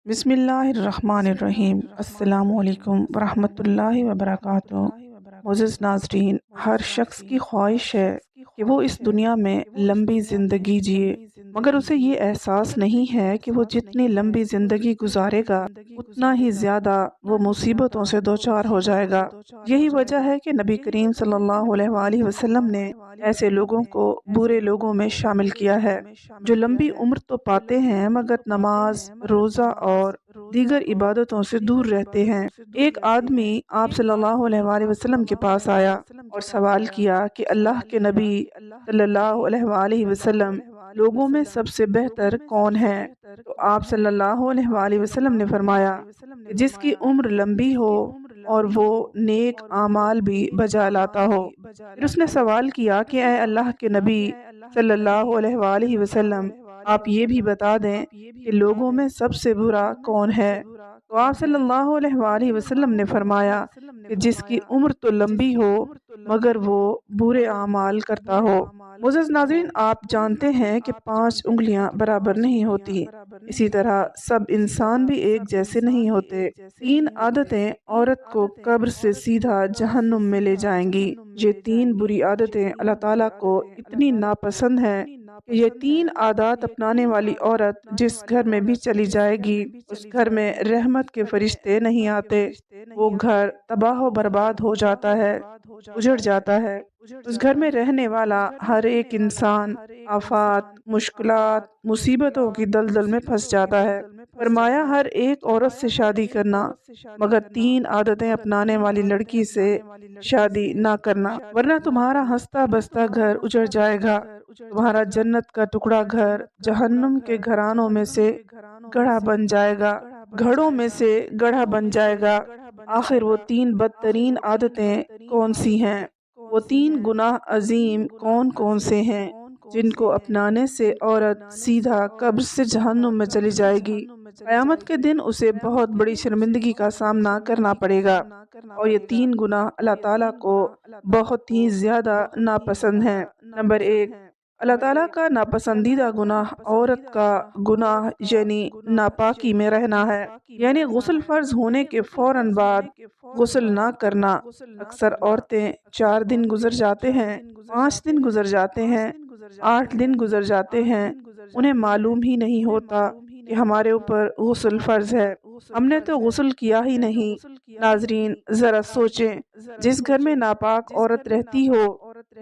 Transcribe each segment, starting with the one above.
بسم اللہ الرحمن الرحیم۔ السلام علیکم ورحمۃ اللہ وبرکاتہ۔ معزز ناظرین، ہر شخص کی خواہش ہے کہ وہ اس دنیا میں لمبی زندگی جیے، مگر اسے یہ احساس نہیں ہے کہ وہ جتنی لمبی زندگی گزارے گا اتنا ہی زیادہ وہ مصیبتوں سے دوچار ہو جائے گا۔ یہی وجہ ہے کہ نبی کریم صلی اللہ علیہ وآلہ وسلم نے ایسے لوگوں کو برے لوگوں میں شامل کیا ہے جو لمبی عمر تو پاتے ہیں مگر نماز، روزہ اور دیگر عبادتوں سے دور رہتے ہیں۔ ایک آدمی آپ صلی اللہ علیہ وآلہ وسلم کے پاس آیا اور سوال کیا کہ اللہ کے نبی صلی اللہ علیہ وآلہ وسلم، لوگوں میں سب سے بہتر کون ہے؟ تو آپ صلی اللہ علیہ وآلہ وسلم نے فرمایا کہ جس کی عمر لمبی ہو اور وہ نیک اعمال بھی بجا لاتا ہو۔ پھر اس نے سوال کیا کہ اے اللہ کے نبی صلی اللہ علیہ وآلہ وسلم، آپ یہ بھی بتا دیں کہ لوگوں میں سب سے برا کون ہے؟ تو آپ صلی اللہ علیہ وآلہ وسلم نے فرمایا کہ جس کی عمر تو لمبی ہو مگر وہ برے اعمال کرتا ہو۔ معزز ناظرین، آپ جانتے ہیں کہ 5 انگلیاں برابر نہیں ہوتی، اسی طرح سب انسان بھی ایک جیسے نہیں ہوتے۔ 3 عادتیں عورت کو قبر سے سیدھا جہنم میں لے جائیں گی۔ یہ 3 بری عادتیں اللہ تعالیٰ کو اتنی ناپسند ہیں کہ یہ 3 عادات اپنانے والی عورت جس گھر میں بھی چلی جائے گی اس گھر میں رحمت کے فرشتے نہیں آتے، وہ گھر تباہ و برباد ہو جاتا ہے، اجڑ جاتا ہے۔ اس گھر میں رہنے والا ہر ایک انسان آفات، مشکلات، مصیبتوں کی دلدل میں پھنس جاتا ہے۔ فرمایا ہر ایک عورت سے شادی کرنا مگر 3 عادتیں اپنانے والی لڑکی سے شادی نہ کرنا، ورنہ تمہارا ہنستا بستا گھر اجڑ جائے گا، تمہارا جنت کا ٹکڑا گھر جہنم کے گھرانوں میں سے گڑھا بن جائے گا، گھڑوں میں سے گڑھا بن جائے گا۔ آخر وہ 3 بدترین عادتیں کون سی ہیں؟ وہ 3 گناہ عظیم کون کون سے ہیں جن کو اپنانے سے عورت سیدھا قبر سے جہنم میں چلی جائے گی؟ قیامت کے دن اسے بہت بڑی شرمندگی کا سامنا کرنا پڑے گا، اور یہ 3 گناہ اللہ تعالیٰ کو بہت ہی زیادہ ناپسند ہیں۔ نمبر 1، اللہ تعالیٰ کا ناپسندیدہ گناہ عورت کا گناہ یعنی ناپاکی میں رہنا ہے، یعنی غسل فرض ہونے کے فوراً بعد غسل نہ کرنا۔ اکثر عورتیں 4 دن گزر جاتے ہیں، 5 دن گزر جاتے ہیں، 8 دن گزر جاتے ہیں، انہیں معلوم ہی نہیں ہوتا کہ ہمارے اوپر غسل فرض ہے، ہم نے تو غسل کیا ہی نہیں۔ ناظرین، ذرا سوچیں، جس گھر میں ناپاک عورت رہتی ہو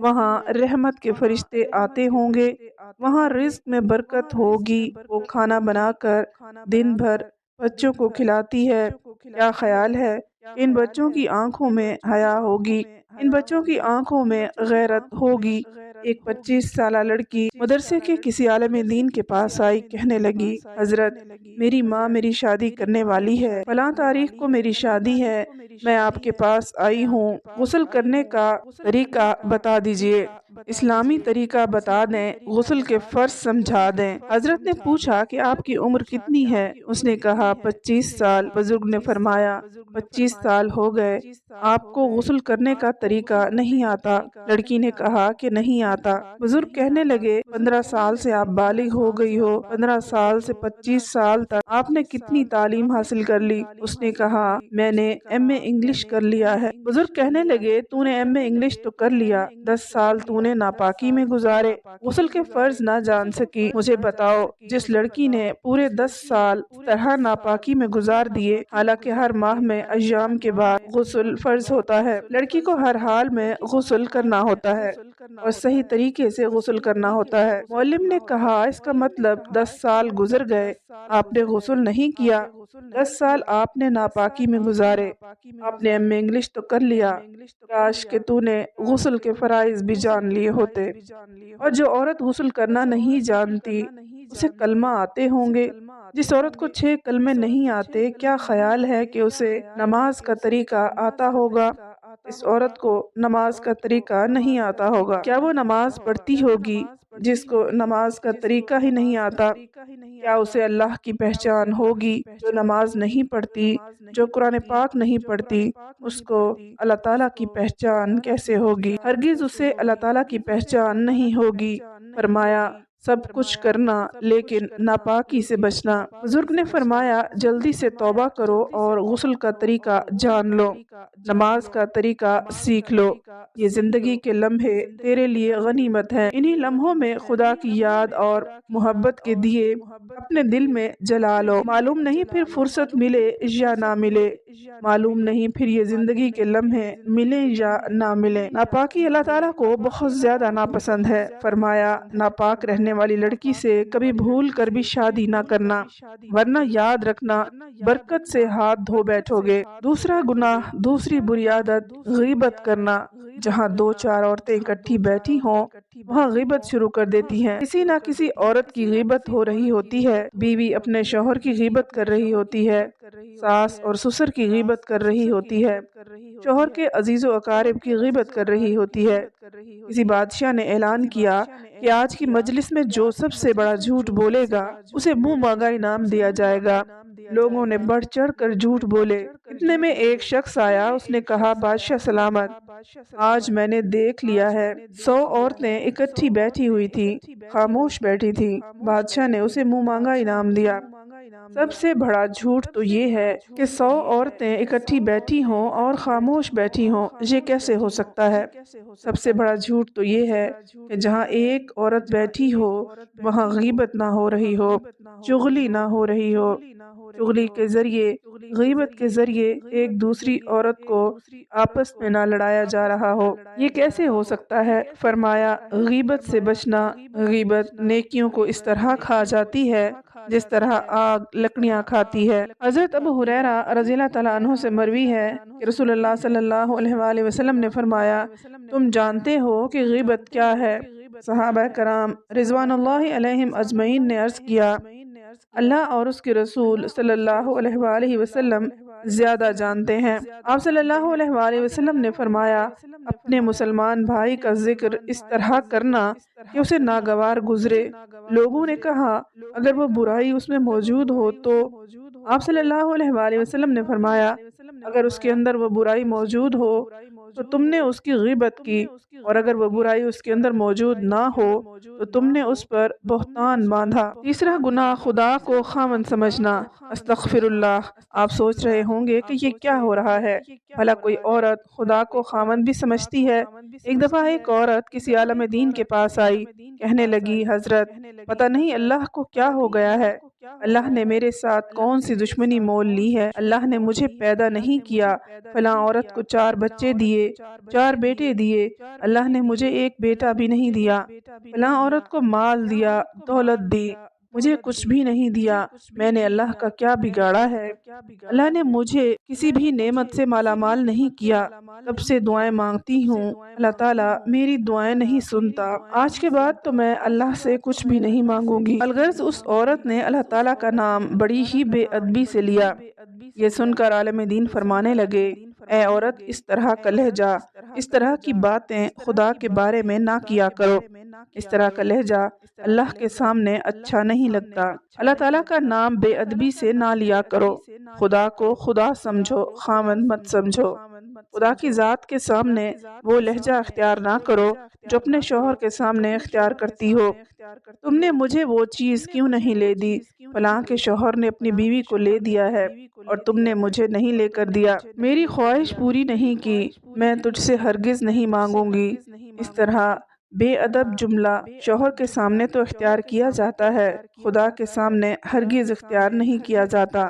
وہاں رحمت کے فرشتے آتے ہوں گے، وہاں رزق میں برکت ہوگی، وہ کھانا بنا کر دن بھر بچوں کو کھلاتی ہے۔ کیا خیال ہے کہ ان بچوں کی آنکھوں میں حیا ہوگی، ان بچوں کی آنکھوں میں غیرت ہوگی؟ ایک 25 سالہ لڑکی مدرسے کے کسی عالم دین کے پاس آئی، کہنے لگی، حضرت، میری ماں میری شادی کرنے والی ہے، فلاں تاریخ کو میری شادی ہے، میں آپ کے پاس آئی ہوں، غسل کرنے کا طریقہ بتا دیجئے، اسلامی طریقہ بتا دیں، غسل کے فرض سمجھا دیں۔ حضرت نے پوچھا کہ آپ کی عمر کتنی ہے؟ اس نے کہا 25 سال۔ بزرگ نے فرمایا 25 سال ہو گئے، آپ کو غسل کرنے کا طریقہ نہیں آتا؟ لڑکی نے کہا کہ نہیں آتا۔ بزرگ کہنے لگے 15 سال سے آپ بالغ ہو گئی ہو، 15 سال سے 25 سال تک آپ نے کتنی تعلیم حاصل کر لی؟ اس نے کہا میں نے ایم اے انگلش کر لیا ہے۔ بزرگ کہنے لگے تو نے ایم اے انگلش تو کر لیا، 10 سال تو نے ناپاکی میں گزارے، غسل کے فرض نہ جان سکی۔ مجھے بتاؤ، جس لڑکی نے پورے 10 سال اس طرح ناپاکی میں گزار دیے، حالانکہ ہر ماہ میں ایام کے بعد غسل فرض ہوتا ہے، لڑکی کو ہر حال میں غسل کرنا ہوتا ہے اور صحیح طریقے سے غسل کرنا ہوتا ہے۔ معلم نے کہا اس کا مطلب 10 سال گزر گئے، آپ نے غسل نہیں کیا، 10 سال آپ نے ناپاکی میں گزارے، آپ نے ایم اے انگلش تو کر لیا، کاش کہ تو نے غسل کے فرائض بھی جان لیے ہوتے۔ اور جو عورت غسل کرنا نہیں جانتی اسے کلمہ آتے ہوں گے، جس عورت کو 6 کلمے نہیں آتے، کیا خیال ہے کہ اسے نماز کا طریقہ آتا ہوگا؟ اس عورت کو نماز کا طریقہ نہیں آتا ہوگا، کیا وہ نماز پڑھتی ہوگی؟ جس کو نماز کا طریقہ ہی نہیں آتا، کیا اسے اللہ کی پہچان ہوگی؟ جو نماز نہیں پڑھتی، جو قرآن پاک نہیں پڑھتی، اس کو اللہ تعالیٰ کی پہچان کیسے ہوگی؟ ہرگز اسے اللہ تعالیٰ کی پہچان نہیں ہوگی۔ فرمایا سب کچھ کرنا لیکن ناپاکی سے بچنا۔ بزرگ نے فرمایا جلدی سے توبہ کرو اور غسل کا طریقہ جان لو، نماز کا طریقہ سیکھ لو۔ یہ زندگی کے لمحے تیرے لیے غنیمت ہیں، انہی لمحوں میں خدا کی یاد اور محبت کے دیے اپنے دل میں جلا لو۔ معلوم نہیں پھر فرصت ملے یا نہ ملے، معلوم نہیں پھر یہ زندگی کے لمحے ملے یا نہ ملے۔ ناپاکی اللہ تعالیٰ کو بہت زیادہ ناپسند ہے۔ فرمایا ناپاک رہنے والی لڑکی سے کبھی بھول کر بھی شادی نہ کرنا، ورنہ یاد رکھنا برکت سے ہاتھ دھو بیٹھو گے۔ دوسرا گناہ، دوسری بری عادت، غیبت کرنا۔ جہاں دو چار عورتیں اکٹھی بیٹھی ہوں وہاں غیبت شروع کر دیتی ہیں۔ کسی نہ کسی عورت کی غیبت ہو رہی ہوتی ہے، بیوی اپنے شوہر کی غیبت کر رہی ہوتی ہے، ساس اور سسر کی غیبت کر رہی ہوتی ہے، شوہر کے عزیز و اقارب کی غیبت کر رہی ہوتی ہے۔ کسی بادشاہ نے اعلان کیا کہ آج کی مجلس میں جو سب سے بڑا جھوٹ بولے گا اسے منہ مانگا انعام دیا جائے گا۔ لوگوں نے بڑھ چڑھ کر جھوٹ بولے۔ اتنے میں ایک شخص آیا، اس نے کہا بادشاہ سلامت، آج میں نے دیکھ لیا ہے 100 عورتیں اکٹھی بیٹھی ہوئی تھی، خاموش بیٹھی تھی۔ بادشاہ نے اسے منہ مانگا انعام دیا۔ سب سے بڑا جھوٹ تو یہ ہے کہ 100 عورتیں اکٹھی بیٹھی ہوں اور خاموش بیٹھی ہوں، یہ کیسے ہو سکتا ہے؟ سب سے بڑا جھوٹ تو یہ ہے کہ جہاں ایک عورت بیٹھی ہو وہاں غیبت نہ ہو رہی ہو، چغلی نہ ہو رہی ہو، چغلی کے ذریعے، غیبت کے ذریعے ایک دوسری عورت کو آپس میں نہ لڑایا جا رہا ہو۔ یہ کیسے ہو سکتا ہے؟ فرمایا غیبت سے بچنا۔ غیبت نیکیوں کو اس طرح کھا جاتی ہے جس طرح آگ لکڑیاں کھاتی ہے۔ حضرت ابو ہریرہ رضی اللہ تعالیٰ عنہ سے مروی ہے کہ رسول اللہ صلی اللہ علیہ وآلہ وسلم نے فرمایا تم جانتے ہو کہ غیبت کیا ہے؟ صحابہ کرام رضوان اللہ علیہم اجمعین نے عرض کیا اللہ اور اس کے رسول صلی اللہ علیہ وآلہ وسلم زیادہ جانتے ہیں۔ آپ صلی اللہ علیہ وآلہ وسلم نے فرمایا اپنے مسلمان بھائی کا ذکر اس طرح کرنا کہ اسے ناگوار گزرے۔ لوگوں نے کہا اگر وہ برائی اس میں موجود ہو تو؟ آپ صلی اللہ علیہ وآلہ وسلم نے فرمایا اگر اس کے اندر وہ برائی موجود ہو تو تم نے اس کی غیبت کی، اور اگر وہ برائی اس کے اندر موجود نہ ہو تو تم نے اس پر بہتان باندھا۔ تیسرا گناہ خدا کو خامن سمجھنا۔ استغفر اللہ۔ آپ سوچ رہے ہوں گے کہ یہ کیا ہو رہا ہے؟ بھلا کوئی عورت خدا کو خامن بھی سمجھتی ہے؟ ایک دفعہ ایک عورت کسی عالم دین کے پاس آئی، کہنے لگی حضرت پتہ نہیں اللہ کو کیا ہو گیا ہے، اللہ نے میرے ساتھ کون سی دشمنی مول لی ہے، اللہ نے مجھے پیدا نہیں کیا، فلاں عورت کو 4 بچے دیے، 4 بیٹے دیے، اللہ نے مجھے ایک بیٹا بھی نہیں دیا، فلاں عورت کو مال دیا، دولت دی، مجھے کچھ بھی نہیں دیا، میں نے اللہ کا کیا بگاڑا ہے؟ اللہ نے مجھے کسی بھی نعمت سے مالا مال نہیں کیا، تب سے دعائیں مانگتی ہوں، اللہ تعالیٰ میری دعائیں نہیں سنتا، آج کے بعد تو میں اللہ سے کچھ بھی نہیں مانگوں گی۔ الغرض اس عورت نے اللہ تعالیٰ کا نام بڑی ہی بے ادبی سے لیا۔ یہ سن کر عالم دین فرمانے لگے اے عورت اس طرح کا لہجہ، اس طرح کی باتیں خدا کے بارے میں نہ کیا کرو، اس طرح کا لہجہ اللہ کے سامنے اچھا نہیں لگتا، اللہ تعالیٰ کا نام بے ادبی سے نہ لیا کرو، خدا کو خدا سمجھو، خامند مت سمجھو، خدا کی ذات کے سامنے وہ لہجہ اختیار نہ کرو جو اپنے شوہر کے سامنے اختیار کرتی ہو۔ تم نے مجھے وہ چیز کیوں نہیں لے دی؟ فلاں کے شوہر نے اپنی بیوی کو لے دیا ہے اور تم نے مجھے نہیں لے کر دیا، میری خواہش پوری نہیں کی، میں تجھ سے ہرگز نہیں مانگوں گی۔ اس طرح بے ادب جملہ شوہر کے سامنے تو اختیار کیا جاتا ہے، خدا کے سامنے ہرگز اختیار نہیں کیا جاتا۔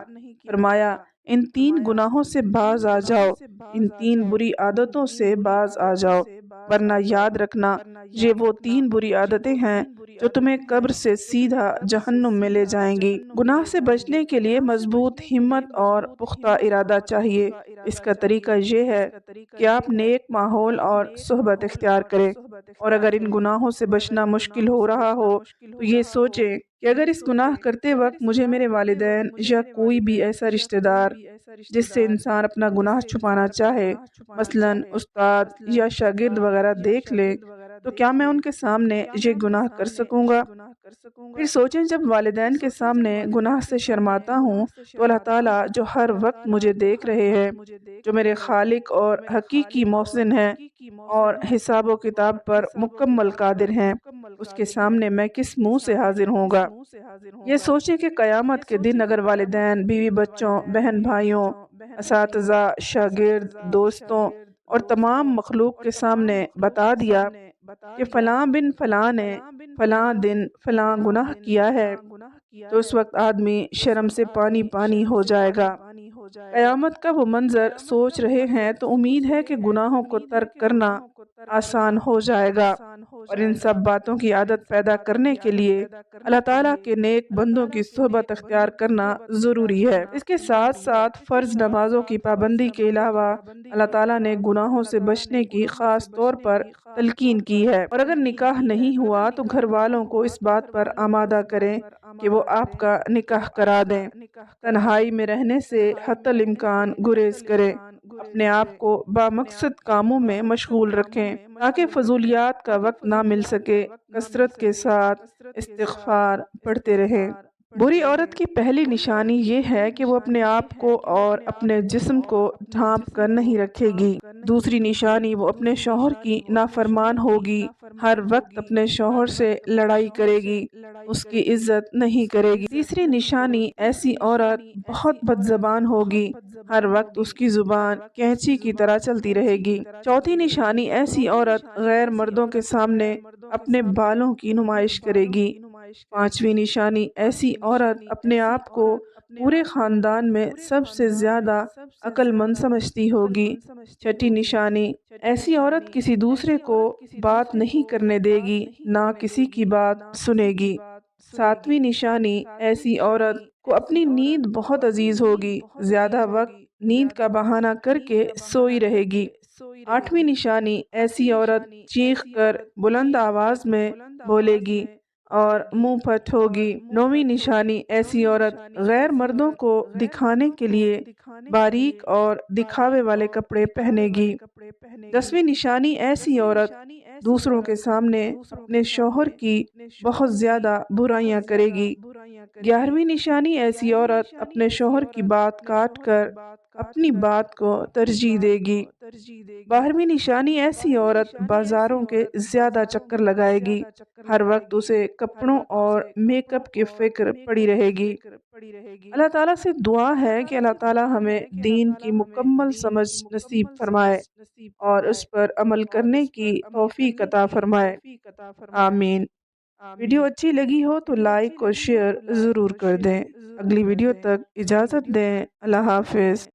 فرمایا ان 3 گناہوں سے باز آ جاؤ، ان 3 بری عادتوں سے باز آ جاؤ، ورنہ یاد رکھنا یہ وہ 3 بری عادتیں ہیں جو تمہیں قبر سے سیدھا جہنم میں لے جائیں گی۔ گناہ سے بچنے کے لیے مضبوط ہمت اور پختہ ارادہ چاہیے۔ اس کا طریقہ یہ ہے کہ آپ نیک ماحول اور صحبت اختیار کریں، اور اگر ان گناہوں سے بچنا مشکل ہو رہا ہو تو یہ سوچیں کہ اگر اس گناہ کرتے وقت مجھے میرے والدین یا کوئی بھی ایسا رشتہ دار جس سے انسان اپنا گناہ چھپانا چاہے، مثلاً استاد یا شاگرد وغیرہ دیکھ لیں تو کیا میں ان کے سامنے یہ گناہ کر سکوں گا؟ پھر سوچیں، جب والدین کے سامنے گناہ سے شرماتا ہوں تو اللہ تعالیٰ جو ہر وقت مجھے دیکھ رہے ہیں، جو میرے خالق اور حقیقی محسن ہیں اور حساب و کتاب پر مکمل قادر ہیں، اس کے سامنے میں کس منہ سے حاضر ہوں گا؟ یہ سوچیں کہ قیامت کے دن اگر والدین، بیوی بچوں، بہن بھائیوں، اساتذہ، شاگرد، دوستوں اور تمام مخلوق کے سامنے بتا دیا کہ فلاں بن فلاں نے فلاں دن فلاں گناہ کیا ہے، تو اس وقت آدمی شرم سے پانی پانی ہو جائے گا۔ قیامت کا وہ منظر سوچ رہے ہیں تو امید ہے کہ گناہوں کو ترک کرنا آسان ہو جائے گا، اور ان سب باتوں کی عادت پیدا کرنے کے لیے اللہ تعالیٰ کے نیک بندوں کی صحبت اختیار کرنا ضروری ہے۔ اس کے ساتھ ساتھ فرض نمازوں کی پابندی کے علاوہ اللہ تعالیٰ نے گناہوں سے بچنے کی خاص طور پر تلقین کی ہے، اور اگر نکاح نہیں ہوا تو گھر والوں کو اس بات پر آمادہ کریں کہ وہ آپ کا نکاح کرا دیں۔ تنہائی میں رہنے سے حتی الامکان گریز کریں، اپنے آپ کو بامقصد کاموں میں مشغول رکھیں تاکہ فضولیات کا وقت نہ مل سکے۔ کثرت کے ساتھ استغفار پڑھتے رہیں۔ بری عورت کی پہلی نشانی یہ ہے کہ وہ اپنے آپ کو اور اپنے جسم کو ڈھانپ کر نہیں رکھے گی۔ دوسری نشانی، وہ اپنے شوہر کی نافرمان ہوگی، ہر وقت اپنے شوہر سے لڑائی کرے گی، اس کی عزت نہیں کرے گی۔ تیسری نشانی، ایسی عورت بہت بد زبان ہوگی، ہر وقت اس کی زبان کینچی کی طرح چلتی رہے گی۔ چوتھی نشانی، ایسی عورت غیر مردوں کے سامنے اپنے بالوں کی نمائش کرے گی۔ پانچویں نشانی، ایسی عورت اپنے آپ کو پورے خاندان میں سب سے زیادہ عقل مند سمجھتی ہوگی۔ چھٹی نشانی، ایسی عورت کسی دوسرے کو بات نہیں کرنے دے گی، نہ کسی کی بات سنے گی۔ ساتویں نشانی، ایسی عورت کو اپنی نیند بہت عزیز ہوگی، زیادہ وقت نیند کا بہانہ کر کے سوئی رہے گی۔ آٹھویں نشانی، ایسی عورت چیخ کر بلند آواز میں بولے گی اور منہ پھٹ ہوگی۔ نویں نشانی، ایسی عورت غیر مردوں کو دکھانے کے لیے باریک اور دکھاوے والے کپڑے پہنے گی۔ 10ویں نشانی، ایسی عورت دوسروں کے سامنے اپنے شوہر کی بہت زیادہ برائیاں کرے گی۔ 11ویں نشانی، ایسی عورت اپنے شوہر کی بات کاٹ کر اپنی بات کو ترجیح دے گی۔ 12ویں نشانی، ایسی عورت بازاروں کے زیادہ چکر لگائے گی، ہر وقت اسے کپڑوں اور میک اپ کی فکر پڑی رہے گی۔ اللہ تعالیٰ سے دعا ہے کہ اللہ تعالیٰ ہمیں دین کی مکمل سمجھ نصیب فرمائے اور اس پر عمل کرنے کی توفیق عطا فرمائے، آمین۔ ویڈیو اچھی لگی ہو تو لائک اور شیئر ضرور کر دیں۔ اگلی ویڈیو تک اجازت دیں۔ اللہ حافظ۔